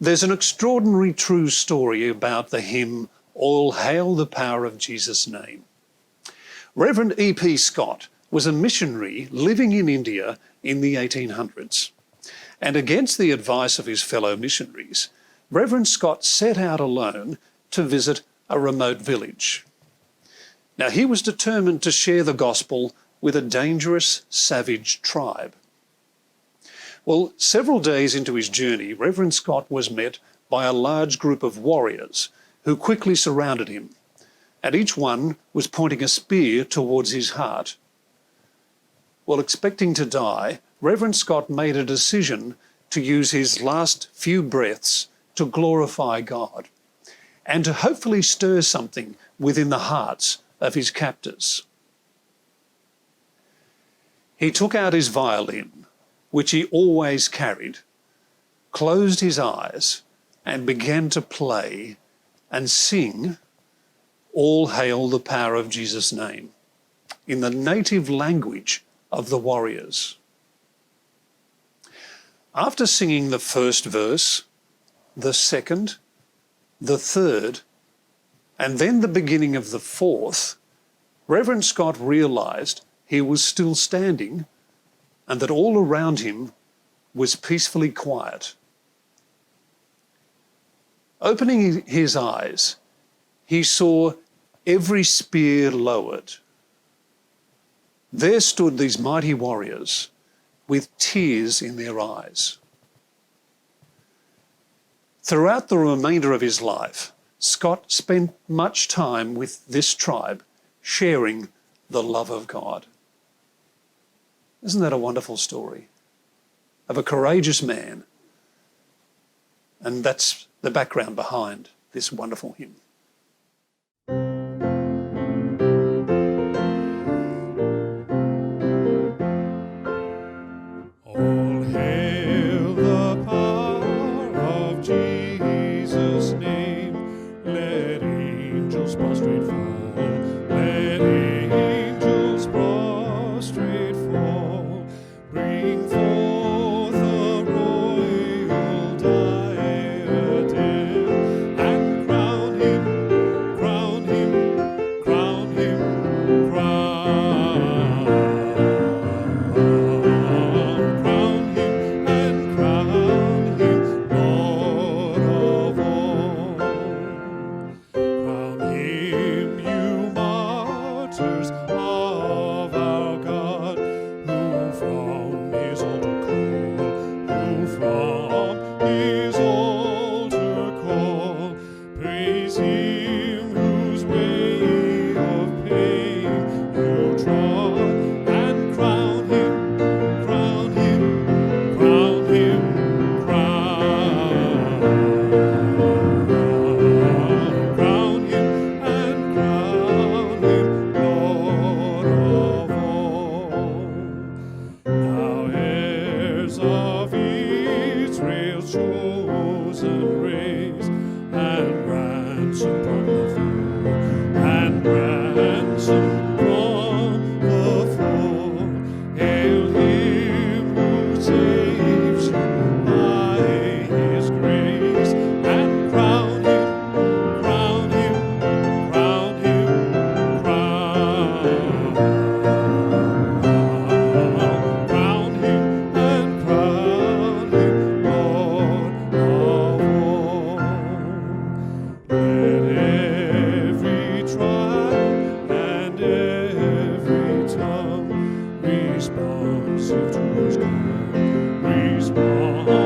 There's an extraordinary true story about the hymn, All Hail the Power of Jesus' Name. Reverend E. Scott was a missionary living in India in the 1800s. And against the advice of his fellow missionaries, Reverend Scott set out alone to visit a remote village. Now, he was determined to share the gospel with a dangerous, savage tribe. Well, several days into his journey, Reverend Scott was met by a large group of warriors who quickly surrounded him, and each one was pointing a spear towards his heart. Well, expecting to die, Reverend Scott made a decision to use his last few breaths to glorify God and to hopefully stir something within the hearts of his captors. He took out his violin, which he always carried, closed his eyes and began to play and sing, All Hail the Power of Jesus' Name, in the native language of the warriors. After singing the first verse, the second, the third, and then the beginning of the fourth, Reverend Scott realised he was still standing and that all around him was peacefully quiet. Opening his eyes, he saw every spear lowered. There stood these mighty warriors with tears in their eyes. Throughout the remainder of his life, Scott spent much time with this tribe, sharing the love of God. Isn't that a wonderful story of a courageous man? And that's the background behind this wonderful hymn. All hail the power of Jesus' name. Let angels prostrate fall. Let angels prostrate fall. Bring forth a royal diadem and crown him, crown him, crown him, crown. Crown him and crown him Lord of all. Crown him, you martyrs of our God, who from his altar call, who from his altar call. Praise him whose way of pain you trod, and crown him, crown him, crown him, crown. Crown him and crown him Lord of all. Now heirs of Israel's chosen race, and ransom from the foe, and ransom from the foe. Hail him who saves you by his grace, and crown him, crown him, crown him, crown. Crown him and crown him Lord of all. Let every tribe and every tongue responsive to his call, responsive